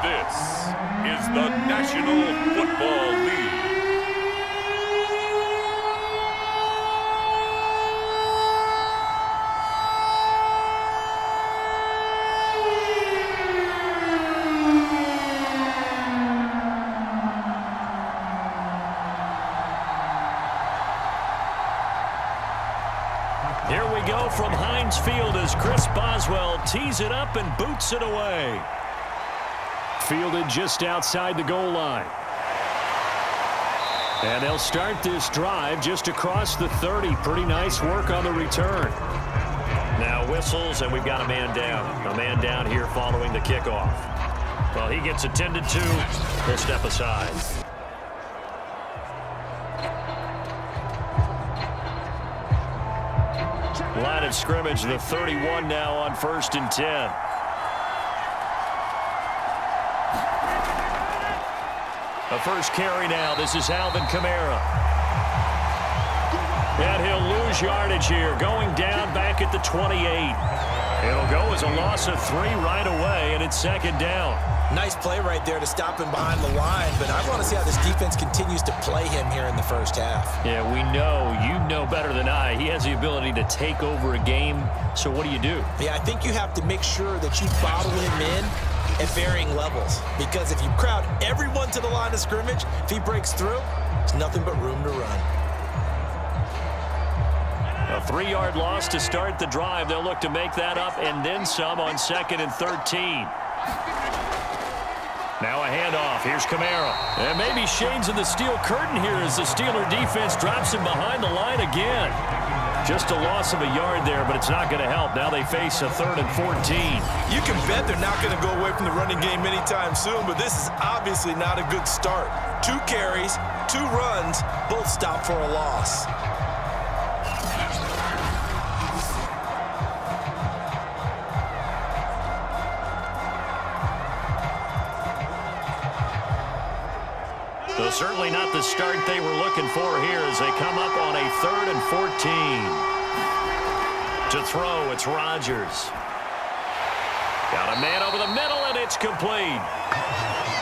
This is the National Football League. Here we go from Heinz Field as Chris Boswell tees it up and boots it away. Fielded just outside the goal line. And they'll start this drive just across the 30. Pretty nice work on the return. Now whistles, and we've got a man down. A man down here following the kickoff. Well, he gets attended to. He'll step aside. Line of scrimmage, the 31 now on 1st and 10. A first carry now. This is Alvin Kamara. And he'll lose yardage here. Going down back at the 28. It'll go as a loss of 3 right away, and it's 2nd down. Nice play right there to stop him behind the line, but I want to see how this defense continues to play him here in the first half. Yeah, we know. You know better than I. He has the ability to take over a game, so what do you do? Yeah, I think you have to make sure that you bottle him in at varying levels, because if you crowd everyone to the line of scrimmage, if he breaks through, there's nothing but room to run. A 3-yard loss to start the drive. They'll look to make that up and then some on 2nd and 13. Now a handoff. Here's Kamara. And maybe shades of the steel curtain here as the Steeler defense drops him behind the line again. Just a loss of a yard there, but it's not going to help. Now they face a 3rd and 14. You can bet they're not going to go away from the running game anytime soon, but this is obviously not a good start. 2 carries, 2 runs, both stop for a loss. So certainly not the start they were looking for here as they come up on a 3rd and 14. To throw, it's Rodgers. Got a man over the middle, and it's complete.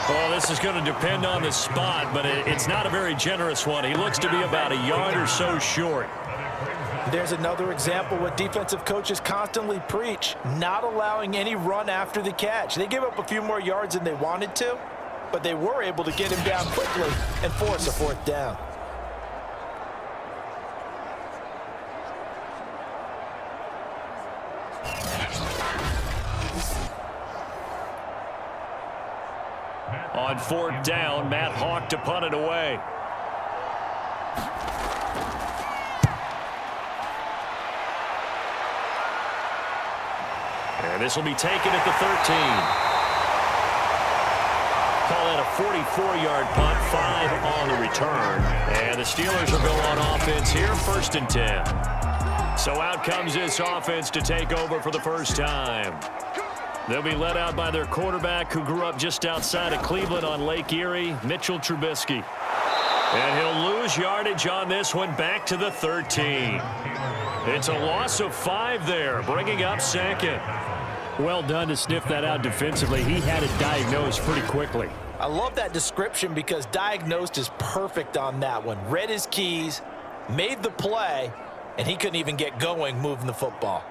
Well, this is going to depend on the spot, but it's not a very generous one. He looks to be about a yard or so short. There's another example what defensive coaches constantly preach, not allowing any run after the catch. They give up a few more yards than they wanted to, but they were able to get him down quickly and force a 4th down. On 4th down, Matt Hawk to punt it away. And this will be taken at the 13. Call that a 44-yard punt, 5 on the return. And the Steelers will go on offense here, 1st and 10. So out comes this offense to take over for the first time. They'll be led out by their quarterback who grew up just outside of Cleveland on Lake Erie, Mitchell Trubisky. And he'll lose yardage on this one back to the 13. It's a loss of 5 there, bringing up 2nd. Well done to sniff that out defensively. He had it diagnosed pretty quickly. I love that description because diagnosed is perfect on that one. Read his keys, made the play, and he couldn't even get going moving the football.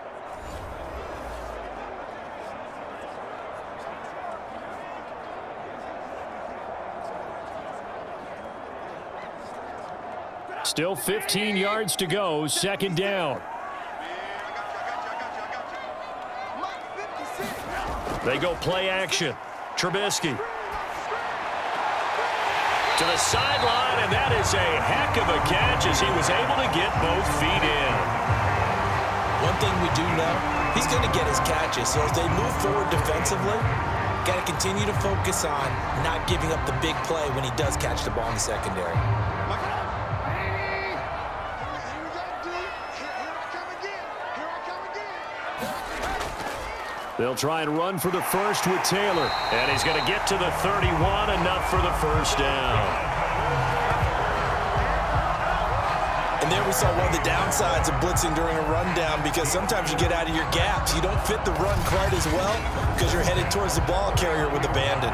Still 15 yards to go, 2nd down. They go play action. Trubisky. To the sideline, and that is a heck of a catch as he was able to get both feet in. One thing we do know, he's going to get his catches. So as they move forward defensively, got to continue to focus on not giving up the big play when he does catch the ball in the secondary. They'll try and run for the first with Taylor. And he's going to get to the 31, enough for the first down. And there we saw one of the downsides of blitzing during a rundown, because sometimes you get out of your gaps. You don't fit the run quite as well because you're headed towards the ball carrier with abandon.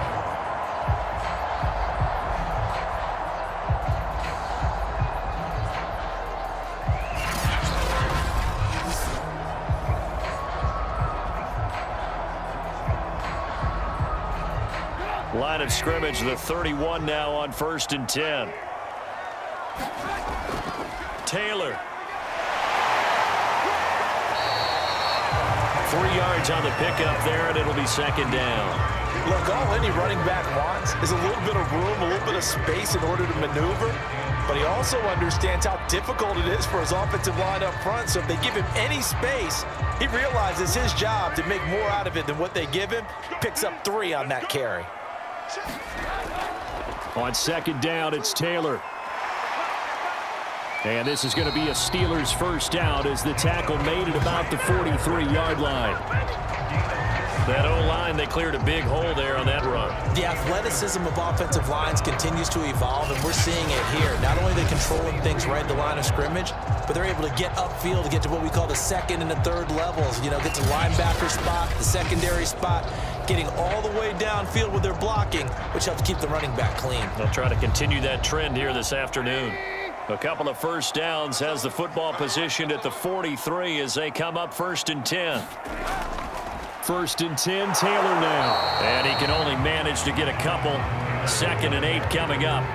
Line of scrimmage, the 31 now on 1st and 10. Taylor. 3 yards on the pickup there, and it'll be 2nd down. Look, all any running back wants is a little bit of room, a little bit of space in order to maneuver. But he also understands how difficult it is for his offensive line up front. So if they give him any space, he realizes his job to make more out of it than what they give him. Picks up 3 on that carry. On 2nd down, it's Taylor. And this is going to be a Steelers first down as the tackle made at about the 43-yard line. That O-line, they cleared a big hole there on that run. The athleticism of offensive lines continues to evolve, and we're seeing it here. Not only are they controlling things right at the line of scrimmage, but they're able to get upfield to get to what we call the 2nd and the 3rd levels. You know, get to linebacker spot, the secondary spot, getting all the way downfield with their blocking, which helps keep the running back clean. They'll try to continue that trend here this afternoon. A couple of first downs, has the football positioned at the 43 as they come up 1st and 10. 1st and 10, Taylor now. And he can only manage to get a couple. 2nd and 8 coming up.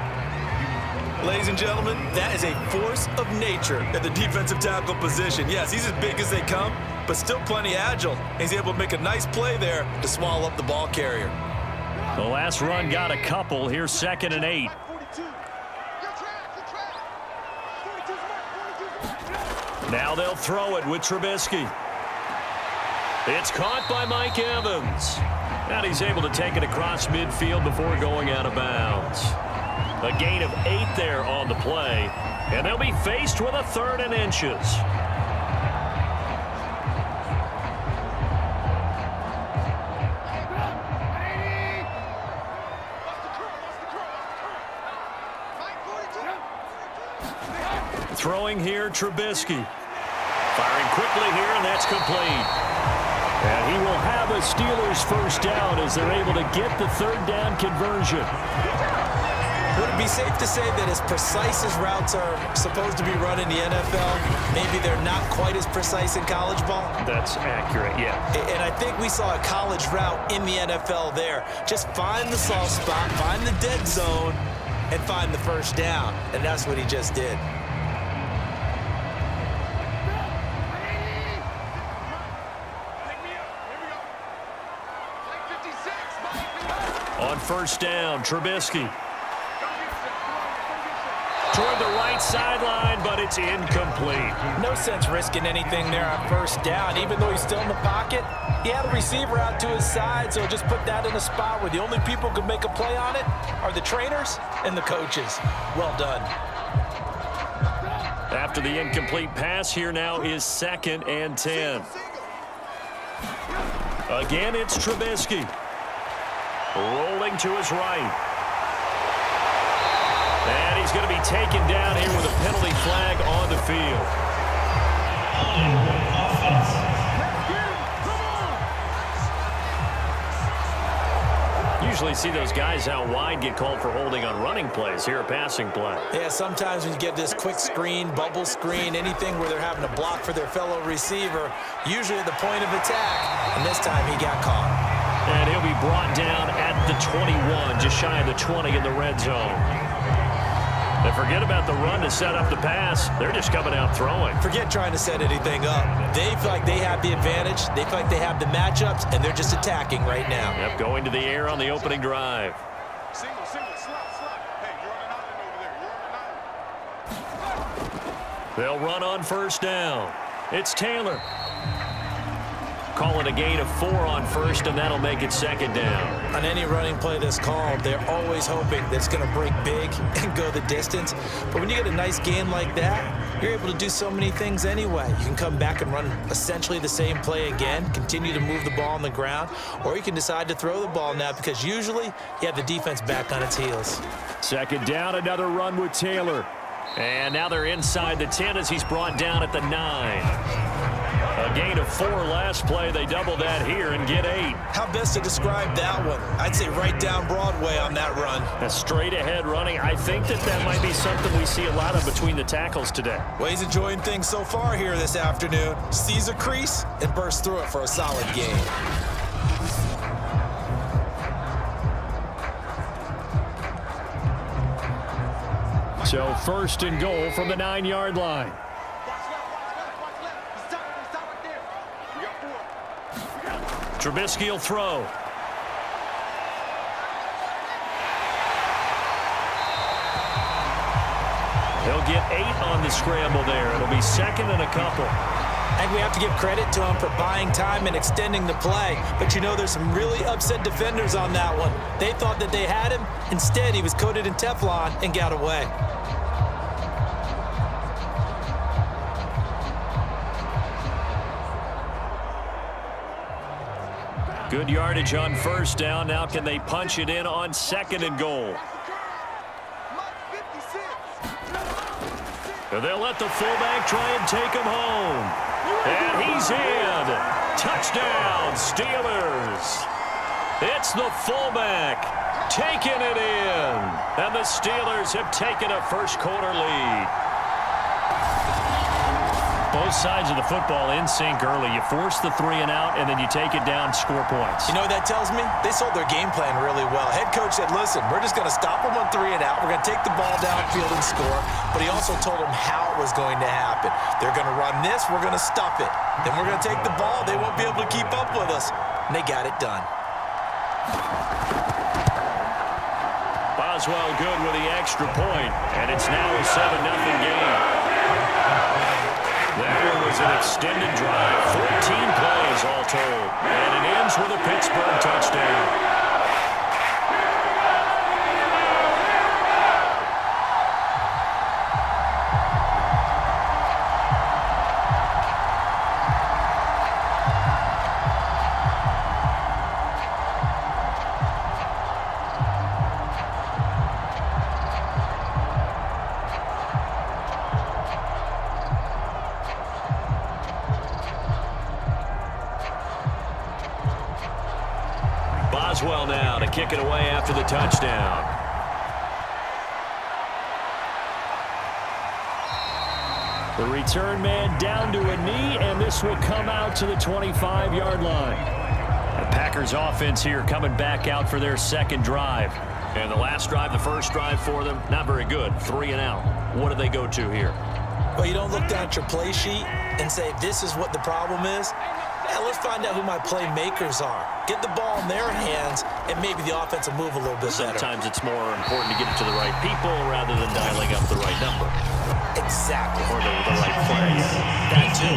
Ladies and gentlemen, that is a force of nature at the defensive tackle position. Yes, he's as big as they come, but still plenty agile. He's able to make a nice play there to swallow up the ball carrier. The last run got a couple. Here's 2nd and 8. Now they'll throw it with Trubisky. It's caught by Mike Evans. And he's able to take it across midfield before going out of bounds. A gain of 8 there on the play. And they'll be faced with a 3rd and inches. Throwing here, Trubisky. Firing quickly here, and that's complete. And he will have a Steelers first down as they're able to get the 3rd down conversion. Would it be safe to say that as precise as routes are supposed to be run in the NFL, maybe they're not quite as precise in college ball? That's accurate, yeah. And I think we saw a college route in the NFL there. Just find the soft spot, find the dead zone, and find the first down. And that's what he just did. On 1st down, Trubisky. Toward the right sideline, but it's incomplete. No sense risking anything there on 1st down. Even though he's still in the pocket, he had a receiver out to his side, so just put that in a spot where the only people who can make a play on it are the trainers and the coaches. Well done. After the incomplete pass, here now is 2nd and 10. Again, it's Trubisky. Rolling to his right. And he's going to be taken down here with a penalty flag on the field. Usually see those guys out wide get called for holding on running plays. Here a passing play. Yeah, sometimes when you get this quick screen, bubble screen, anything where they're having to block for their fellow receiver, usually at the point of attack, and this time he got caught. And he'll be brought down at the 21, just shy of the 20 in the red zone. And forget about the run to set up the pass. They're just coming out throwing. Forget trying to set anything up. They feel like they have the advantage. They feel like they have the matchups, and they're just attacking right now. Yep, going to the air on the opening drive. Single, slot. Hey, you're on an island over there. They'll run on 1st down. It's Taylor. Call it a gain of 4 on 1st, and that'll make it 2nd down. On any running play that's called, they're always hoping that it's going to break big and go the distance. But when you get a nice gain like that, you're able to do so many things anyway. You can come back and run essentially the same play again, continue to move the ball on the ground, or you can decide to throw the ball now because usually you have the defense back on its heels. 2nd down, another run with Taylor. And now they're inside the 10 as he's brought down at the 9. A gain of 4 last play. They double that here and get 8. How best to describe that one? I'd say right down Broadway on that run. A straight ahead running. I think that might be something we see a lot of between the tackles today. Well, he's enjoying things so far here this afternoon. Sees a crease and bursts through it for a solid gain. So first and goal from the 9-yard line. Trubisky will throw. He'll get 8 on the scramble there. It'll be second and a couple. I think we have to give credit to him for buying time and extending the play. But you know, there's some really upset defenders on that one. They thought that they had him. Instead, he was coated in Teflon and got away. Good yardage on first down. Now can they punch it in on second and goal? And they'll let the fullback try and take him home. And he's in. Touchdown, Steelers. It's the fullback taking it in. And the Steelers have taken a first-quarter lead. Both sides of the football in sync early. You force the 3 and out, and then you take it down, score points. You know what that tells me? They sold their game plan really well. Head coach said, listen, we're just going to stop them on 3 and out. We're going to take the ball downfield and score. But he also told them how it was going to happen. They're going to run this. We're going to stuff it. Then we're going to take the ball. They won't be able to keep up with us. And they got it done. Boswell good with the extra point, and it's now a 7-0 game. That one was an extended drive, 14 plays all told, and it ends with a Pittsburgh touchdown. Boswell now to kick it away after the touchdown. The return man down to a knee, and this will come out to the 25-yard line. The Packers offense here coming back out for their second drive. And the last drive, the first drive for them, not very good. 3 and out. What do they go to here? Well, you don't look down at your play sheet and say, this is what the problem is. Yeah, let's find out who my playmakers are. Get the ball in their hands, and maybe the offense will move a little bit better. Sometimes it's more important to get it to the right people rather than dialing up the right number. Exactly. Or the right play. That too.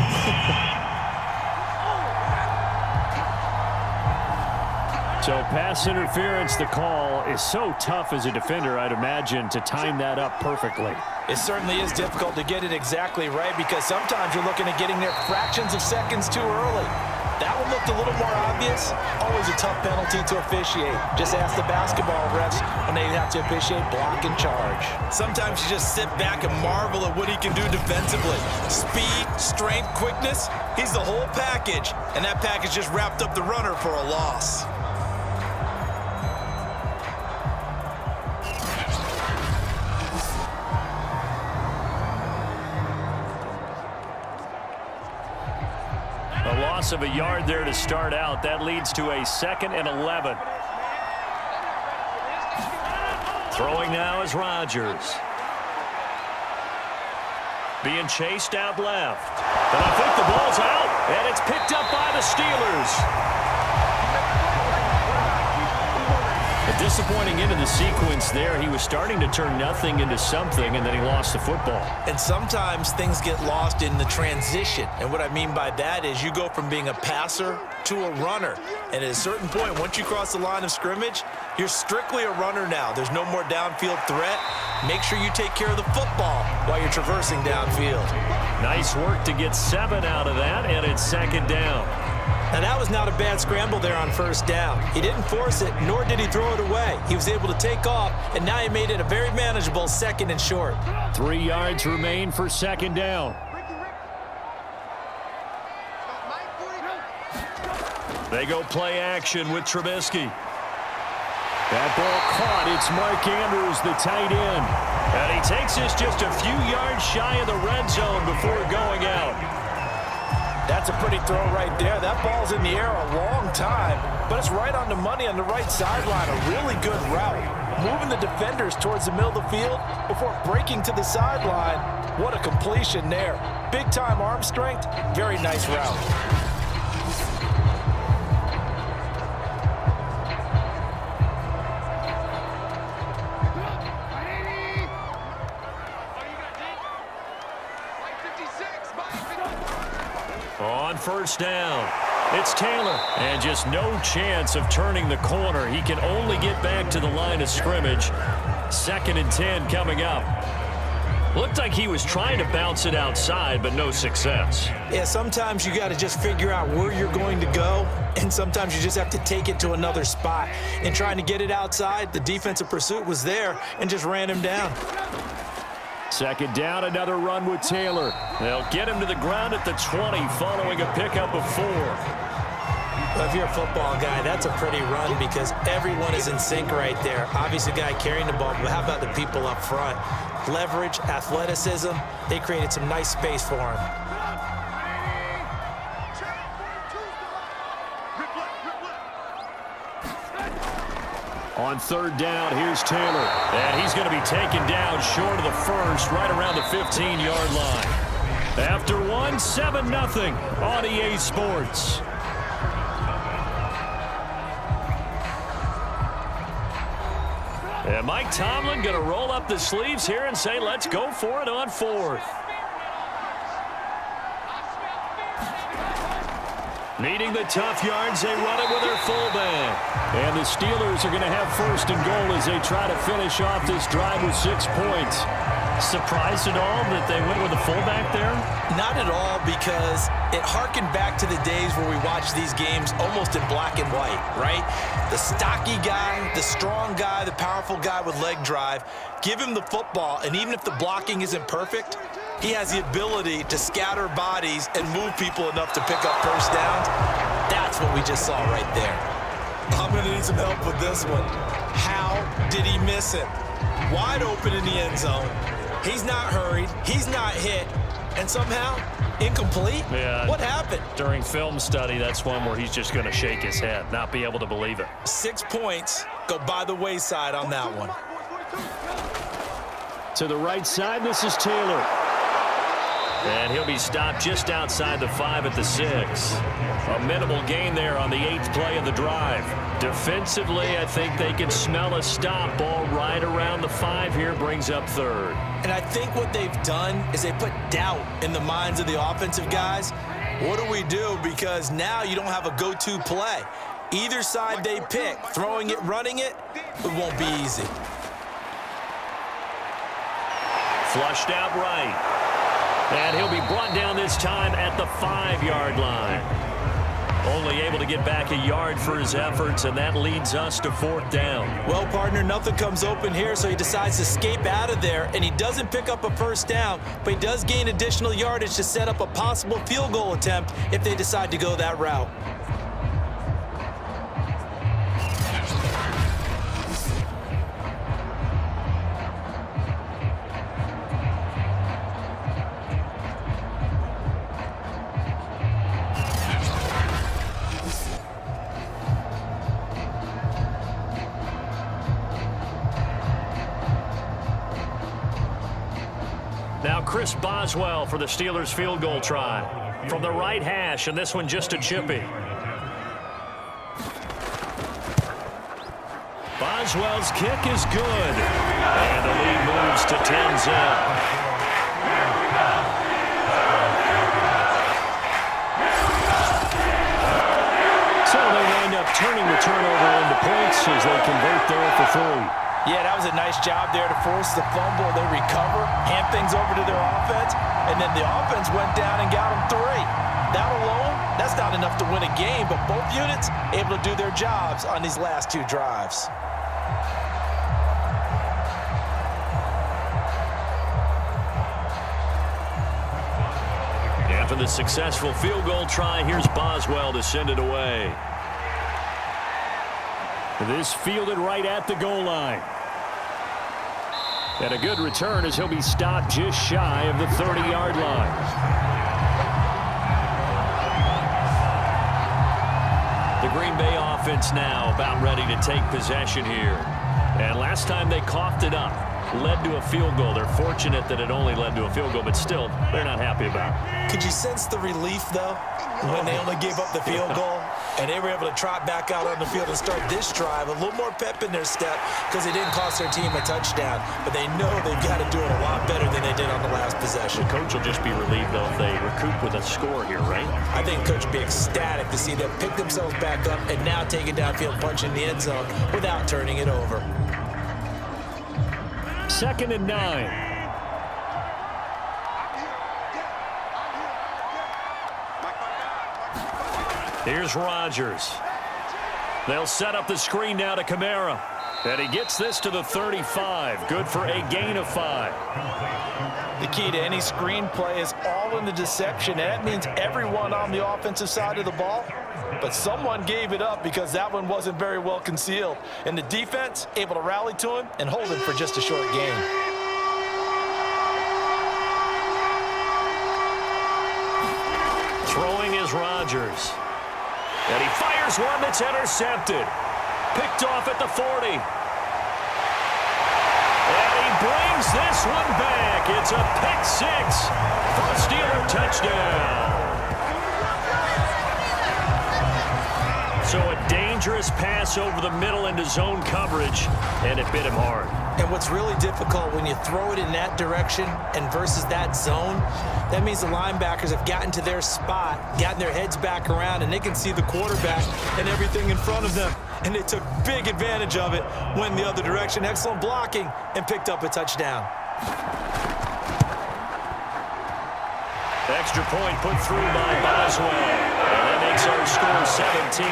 So pass interference, the call is so tough as a defender, I'd imagine, to time that up perfectly. It certainly is difficult to get it exactly right because sometimes you're looking at getting there fractions of seconds too early. That one looked a little more obvious. Always a tough penalty to officiate. Just ask the basketball refs when they have to officiate block and charge. Sometimes you just sit back and marvel at what he can do defensively. Speed, strength, quickness, he's the whole package. And that package just wrapped up the runner for a loss. A loss of a yard there to start out. That leads to a 2nd and 11. Throwing now is Rodgers. Being chased out left. And I think the ball's out. And it's picked up by the Steelers. A disappointing end of the sequence there. He was starting to turn nothing into something, and then he lost the football. And sometimes things get lost in the transition. And what I mean by that is you go from being a passer to a runner. And at a certain point, once you cross the line of scrimmage, you're strictly a runner now. There's no more downfield threat. Make sure you take care of the football while you're traversing downfield. Nice work to get 7 out of that, and it's 2nd down. Now, that was not a bad scramble there on first down. He didn't force it, nor did he throw it away. He was able to take off, and now he made it a very manageable 2nd and short. 3 yards remain for 2nd down. They go play action with Trubisky. That ball caught. It's Mark Andrews, the tight end. And he takes us just a few yards shy of the red zone before going out. That's a pretty throw right there. That ball's in the air a long time, but it's right on the money on the right sideline. A really good route. moving the defenders towards the middle of the field before breaking to the sideline. What a completion there. Big-time arm strength. Very nice route. On first down, it's Taylor. And just no chance of turning the corner. He can only get back to the line of scrimmage. 2nd and 10 coming up. Looked like he was trying to bounce it outside, but no success. Yeah, sometimes you got to just figure out where you're going to go, and sometimes you just have to take it to another spot. And trying to get it outside, the defensive pursuit was there and just ran him down. 2nd down, another run with Taylor. They'll get him to the ground at the 20 following a pickup of 4. Well, if you're a football guy, that's a pretty run because everyone is in sync right there. Obviously, the guy carrying the ball, but how about the people up front? Leverage, athleticism, they created some nice space for him. On 3rd down, here's Taylor. And he's going to be taken down short of the first, right around the 15-yard line. After one, 7-0 on EA Sports. And Mike Tomlin going to roll up the sleeves here and say, let's go for it on 4th. Needing the tough yards, they run it with their fullback. And the Steelers are going to have 1st and goal as they try to finish off this drive with 6 points. Surprised at all that they went with a fullback there? Not at all, because it harkened back to the days where we watched these games almost in black and white, right? The stocky guy, the strong guy, the powerful guy with leg drive, give him the football, and even if the blocking isn't perfect, he has the ability to scatter bodies and move people enough to pick up first downs. That's what we just saw right there. I'm going to need some help with this one. How did he miss it? Wide open in the end zone. He's not hurried. He's not hit. And somehow, incomplete? Yeah. What happened? During film study, that's one where he's just going to shake his head, not be able to believe it. 6 points go by the wayside on that one. To the right side, this is Taylor. And he'll be stopped just outside the 5 at the 6. A minimal gain there on the 8th play of the drive. Defensively, I think they can smell a stop. Ball right around the 5 here, brings up 3rd. And I think what they've done is they put doubt in the minds of the offensive guys. What do we do? Because now you don't have a go-to play. Either side they pick, throwing it, running it, it won't be easy. Flushed out right. And he'll be brought down this time at the 5-yard line. Only able to get back a yard for his efforts, and that leads us to 4th down. Well, partner, nothing comes open here, so he decides to escape out of there, and he doesn't pick up a first down, but he does gain additional yardage to set up a possible field goal attempt if they decide to go that route. Now Chris Boswell for the Steelers field goal try. From the right hash, and this one just a chippy. Boswell's kick is good. And the lead moves to 10-0. So they wind up turning the turnover into points as they convert there for 3. Yeah, that was a nice job there to force the fumble. They recover, hand things over to their offense, and then the offense went down and got them 3. That alone, that's not enough to win a game, but both units able to do their jobs on these last 2 drives. After the successful field goal try, here's Boswell to send it away. This fielded right at the goal line. And a good return as he'll be stopped just shy of the 30-yard line. The Green Bay offense now about ready to take possession here. And last time they coughed it up, led to a field goal. They're fortunate that it only led to a field goal, but still, they're not happy about it. Could you sense the relief, though, when they only gave up the field goal and they were able to trot back out on the field and start this drive? A little more pep in their step because they didn't cost their team a touchdown, but they know they've got to do it a lot better than they did on the last possession. The coach will just be relieved, though, if they recoup with a score here, right? I think the coach will be ecstatic to see them pick themselves back up and now take it downfield, punch in the end zone without turning it over. 2nd and 9. Here's Rodgers. They'll set up the screen now to Kamara. And he gets this to the 35. Good for a gain of 5. The key to any screen play is all in the deception. And that means everyone on the offensive side of the ball. But someone gave it up because that one wasn't very well concealed. And the defense able to rally to him and hold him for just a short gain. Throwing is Rodgers. And he fires one that's intercepted. Picked off at the 40. And he brings this one back. It's a pick 6 for a Steeler touchdown. So a dangerous pass over the middle into zone coverage, and it bit him hard. And what's really difficult when you throw it in that direction and versus that zone, that means the linebackers have gotten to their spot, gotten their heads back around, and they can see the quarterback and everything in front of them. And they took big advantage of it, went the other direction. Excellent blocking, and picked up a touchdown. Extra point put through by Boswell. And that makes our score 17-0.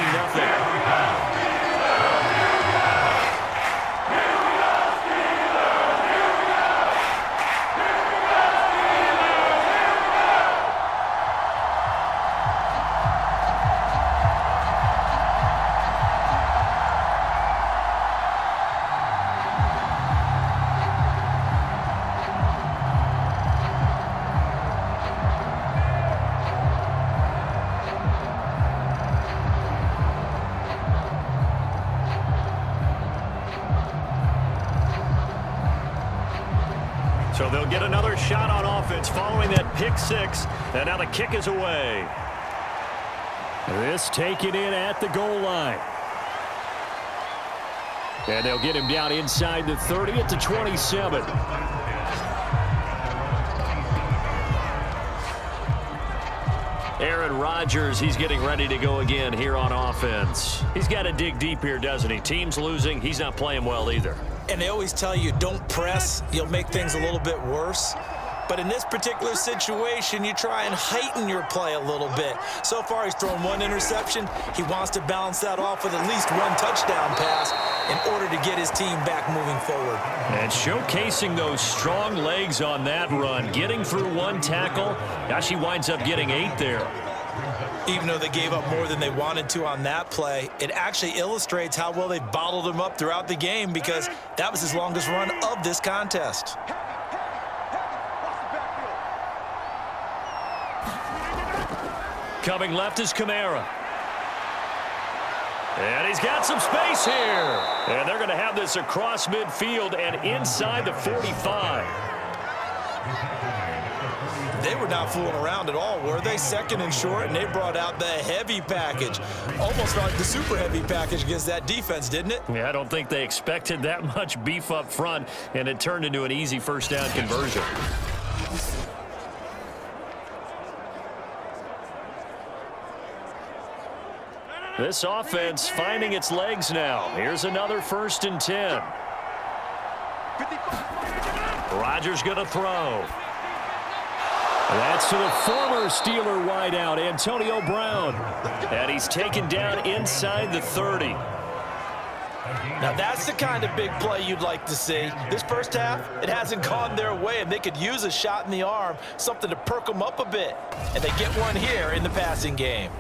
So they'll get another shot on offense following that pick 6. And now the kick is away. This taken in at the goal line. And they'll get him down inside the 30 at the 27. Aaron Rodgers, he's getting ready to go again here on offense. He's got to dig deep here, doesn't he? Team's losing. He's not playing well either. And they always tell you, don't press. You'll make things a little bit worse. But in this particular situation, you try and heighten your play a little bit. So far, he's thrown one interception. He wants to balance that off with at least one touchdown pass in order to get his team back moving forward. And showcasing those strong legs on that run. Getting through one tackle. Now she winds up getting 8 there. Even though they gave up more than they wanted to on that play, it actually illustrates how well they bottled him up throughout the game because that was his longest run of this contest. Coming left is Kamara. And he's got some space here. And they're going to have this across midfield and inside the 45. They were not fooling around at all, were they? 2nd and short, and they brought out the heavy package. Almost like the super heavy package against that defense, didn't it? Yeah, I don't think they expected that much beef up front, and it turned into an easy first down conversion. This offense finding its legs now. Here's another 1st and 10. Rodgers going to throw. That's to the former Steeler wideout, Antonio Brown. And he's taken down inside the 30. Now, that's the kind of big play you'd like to see. This first half, it hasn't gone their way, and they could use a shot in the arm, something to perk them up a bit. And they get one here in the passing game.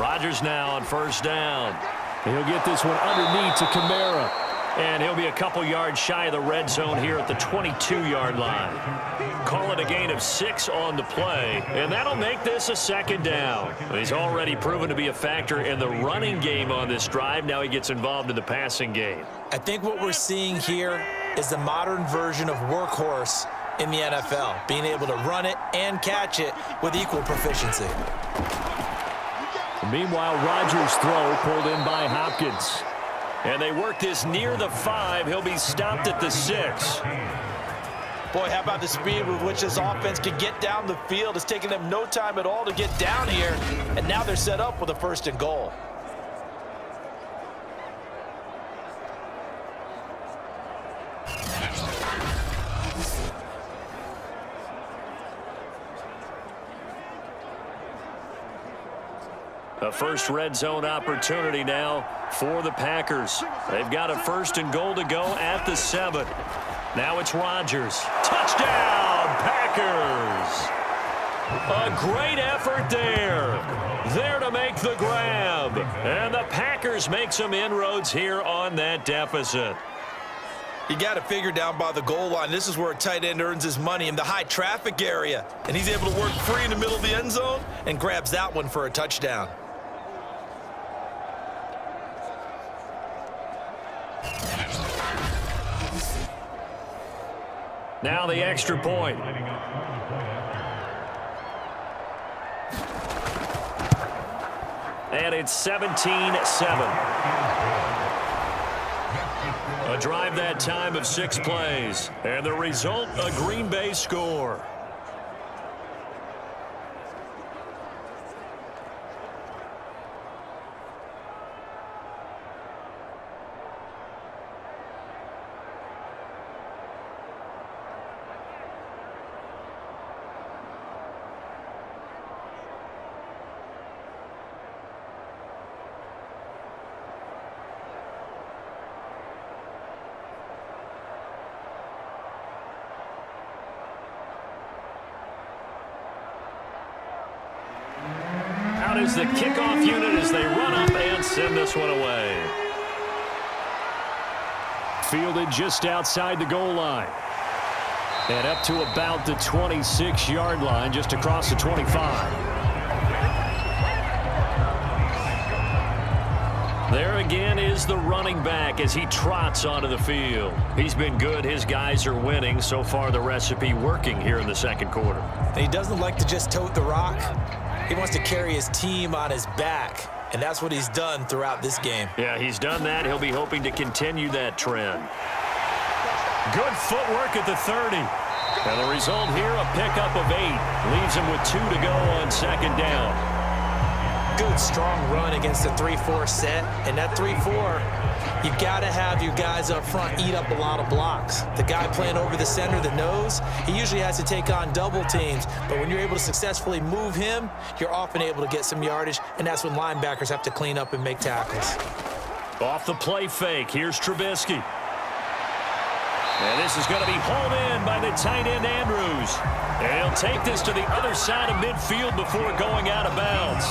Rodgers now on first down. He'll get this one underneath to Kamara. And he'll be a couple yards shy of the red zone here at the 22-yard line. Call it a gain of 6 on the play, and that'll make this a second down. He's already proven to be a factor in the running game on this drive. Now he gets involved in the passing game. I think what we're seeing here is the modern version of workhorse in the NFL, being able to run it and catch it with equal proficiency. Meanwhile, Rodgers' throw pulled in by Hopkins. And they work this near the 5. He'll be stopped at the 6. Boy, how about the speed with which this offense can get down the field? It's taking them no time at all to get down here, and now they're set up with a 1st and goal. A first red zone opportunity now for the Packers. They've got a 1st and goal to go at the 7. Now it's Rodgers. Touchdown, Packers! A great effort there. There to make the grab. And the Packers make some inroads here on that deficit. You got to figure down by the goal line. This is where a tight end earns his money, in the high traffic area. And he's able to work free in the middle of the end zone and grabs that one for a touchdown. Now the extra point. And it's 17-7. A drive that time of 6 plays. And the result, a Green Bay score. Out is the kickoff unit as they run up and send this one away. Fielded just outside the goal line. And up to about the 26-yard line, just across the 25. There again is the running back as he trots onto the field. He's been good. His guys are winning. So far, the recipe working here in the second quarter. And he doesn't like to just tote the rock. He wants to carry his team on his back, and that's what he's done throughout this game. Yeah, he's done that. He'll be hoping to continue that trend. Good footwork at the 30. And the result here, a pickup of 8. Leaves him with 2 to go on second down. Good, strong run against the 3-4 set. And that 3-4, you've got to have your guys up front eat up a lot of blocks. The guy playing over the center, the nose, he usually has to take on double teams. But when you're able to successfully move him, you're often able to get some yardage, and that's when linebackers have to clean up and make tackles. Off the play fake, here's Trubisky. And this is going to be hauled in by the tight end, Andrews. And he'll take this to the other side of midfield before going out of bounds.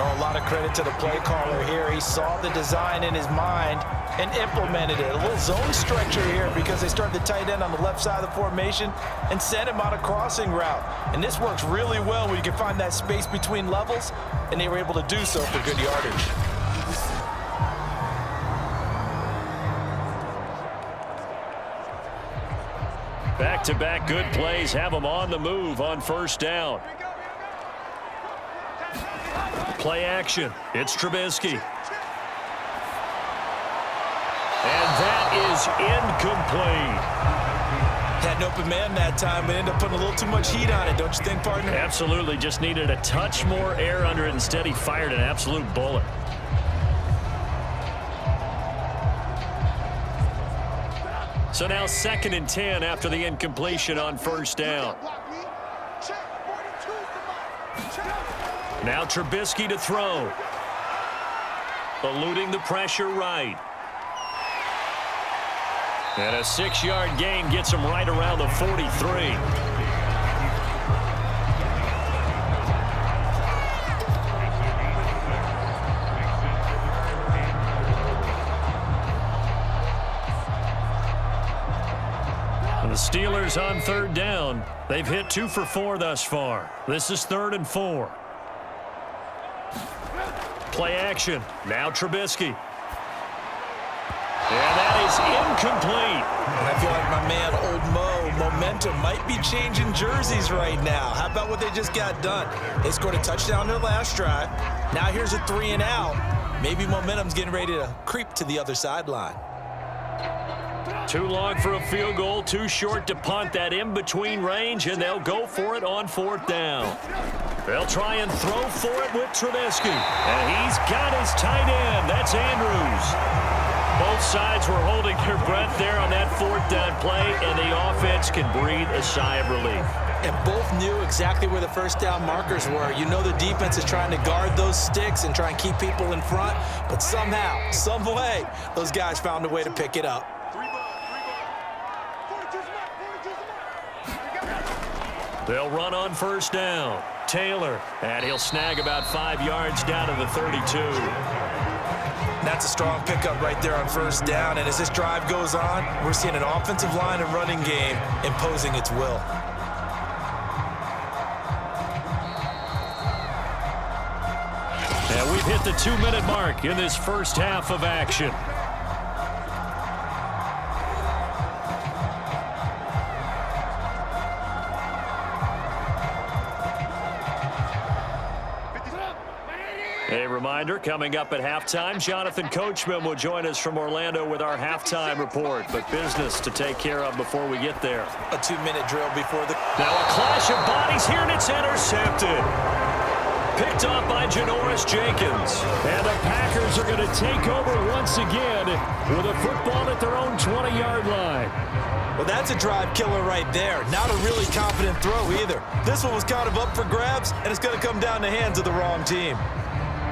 Oh, a lot of credit to the play caller here. He saw the design in his mind and implemented it. A little zone stretcher here because they started the tight end on the left side of the formation and sent him on a crossing route. And this works really well where you can find that space between levels, and they were able to do so for good yardage. Back-to-back good plays have them on the move on first down. Play action. It's Trubisky. And that is incomplete. Had an open man that time, but ended up putting a little too much heat on it, don't you think, partner? Absolutely. Just needed a touch more air under it. Instead, he fired an absolute bullet. So now 2nd and 10 after the incompletion on first down. Now Trubisky to throw. Eluding the pressure right. And a 6-yard gain gets him right around the 43. Steelers on third down. They've hit 2 for 4 thus far. This is 3rd and 4. Play action. Now Trubisky. And that is incomplete. And I feel like my man, Old Mo, momentum might be changing jerseys right now. How about what they just got done? They scored a touchdown their last drive. Now here's a 3 and out. Maybe momentum's getting ready to creep to the other sideline. Too long for a field goal, too short to punt. That in-between range, and they'll go for it on 4th down. They'll try and throw for it with Trubisky. And he's got his tight end. That's Andrews. Both sides were holding their breath there on that 4th down play, and the offense can breathe a sigh of relief. And both knew exactly where the first down markers were. You know the defense is trying to guard those sticks and try and keep people in front, but somehow, some way, those guys found a way to pick it up. They'll run on 1st down. Taylor, and he'll snag about 5 yards down to the 32. That's a strong pickup right there on 1st down, and as this drive goes on, we're seeing an offensive line and running game imposing its will. And we've hit the 2-minute mark in this first half of action. A reminder, coming up at halftime, Jonathan Coachman will join us from Orlando with our halftime report, but business to take care of before we get there. A 2-minute drill before the... Now a clash of bodies here, and it's intercepted. Picked off by Janoris Jenkins. And the Packers are going to take over once again with a football at their own 20-yard line. Well, that's a drive killer right there. Not a really confident throw either. This one was kind of up for grabs, and it's going to come down the hands of the wrong team.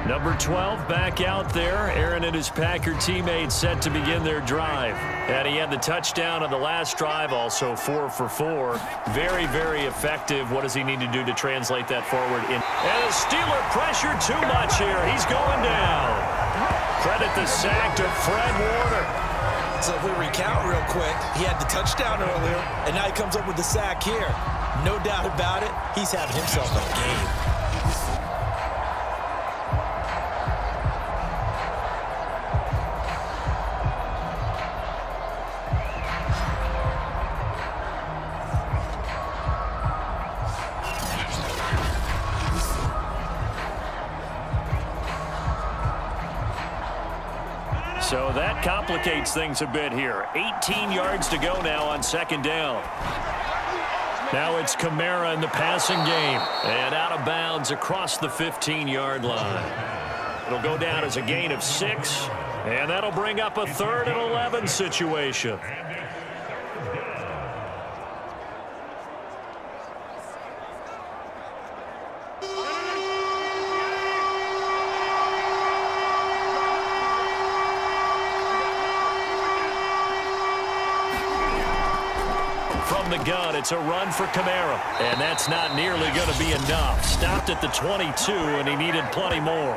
Number 12 back out there. Aaron and his Packer teammates set to begin their drive. And he had the touchdown on the last drive, also 4 for 4. Very, very effective. What does he need to do to translate that forward? And the Steeler pressure too much here. He's going down. Credit the sack to Fred Warner. So if we recount real quick, he had the touchdown earlier, and now he comes up with the sack here. No doubt about it, he's having himself a game. So that complicates things a bit here. 18 yards to go now on 2nd down. Now it's Kamara in the passing game. And out of bounds across the 15-yard line. It'll go down as a gain of 6. And that'll bring up a 3rd and 11 situation. From the gun, it's a run for Kamara. And that's not nearly going to be enough. Stopped at the 22, and he needed plenty more.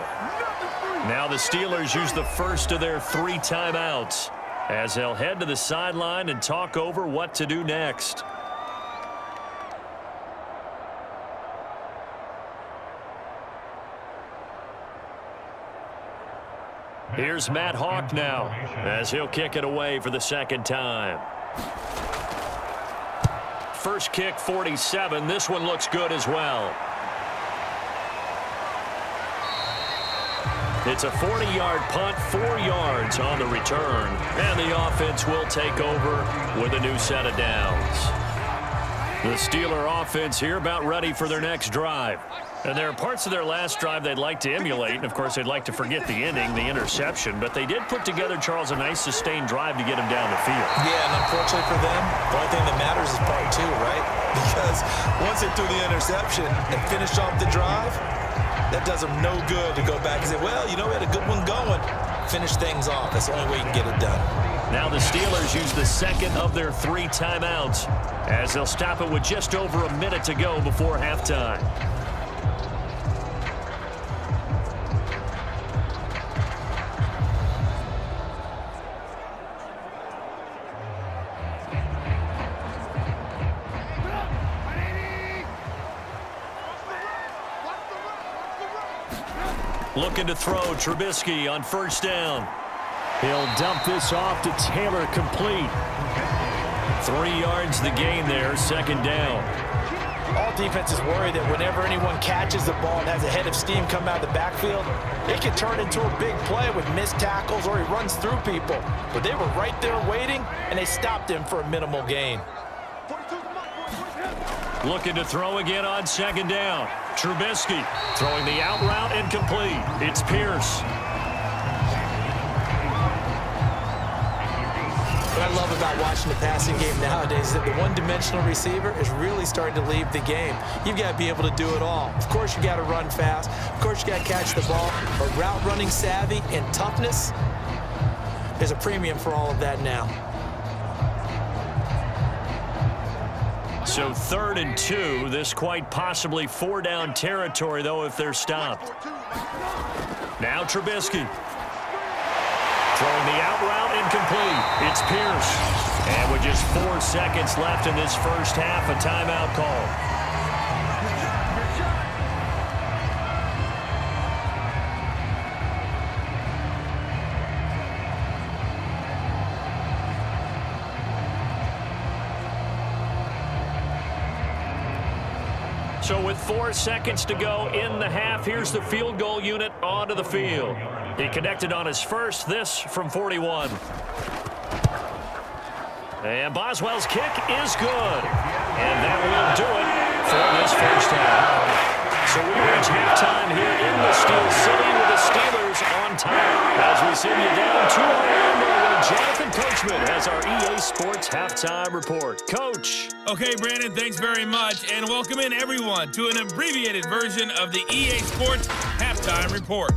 Now the Steelers use the first of their 3 timeouts as they'll head to the sideline and talk over what to do next. Here's Matt Hawk now as he'll kick it away for the 2nd time. First kick, 47. This one looks good as well. It's a 40-yard punt, 4 yards on the return. And the offense will take over with a new set of downs. The Steeler offense here about ready for their next drive. And there are parts of their last drive they'd like to emulate. And, of course, they'd like to forget the ending, the interception. But they did put together, Charles, a nice sustained drive to get him down the field. Yeah, and unfortunately for them, the only thing that matters is part 2, right? Because once they threw the interception and finished off the drive, that does them no good to go back and say, well, you know, we had a good one going. Finish things off. That's the only way you can get it done. Now the Steelers use the 2nd of their 3 timeouts as they'll stop it with just over a minute to go before halftime. Looking to throw Trubisky on first down. He'll dump this off to Taylor, complete. 3 yards the gain there, second down. All defenses worry that whenever anyone catches the ball and has a head of steam come out of the backfield, it can turn into a big play with missed tackles or he runs through people. But they were right there waiting, and they stopped him for a minimal gain. Looking to throw again on second down. Trubisky throwing the out route and complete. It's Pierce. What I love about watching the passing game nowadays is that the one-dimensional receiver is really starting to leave the game. You've got to be able to do it all. Of course, you got to run fast. Of course, you got to catch the ball. But route running savvy and toughness is a premium for all of that now. So 3rd and 2. This quite possibly 4-down territory, though, if they're stopped. Now Trubisky. Throwing the out route incomplete. It's Pierce. And with just 4 seconds left in this first half, a timeout call. So with 4 seconds to go in the half, here's the field goal unit onto the field. He connected on his first, this from 41. And Boswell's kick is good. And that will do it for this first half. So we reach halftime here in the Steel City with the Steelers on top. As we send you down to Orlando, Jonathan Coachman has our EA Sports Halftime Report. Coach. Okay, Brandon, thanks very much. And welcome in, everyone, to an abbreviated version of the EA Sports Halftime Report.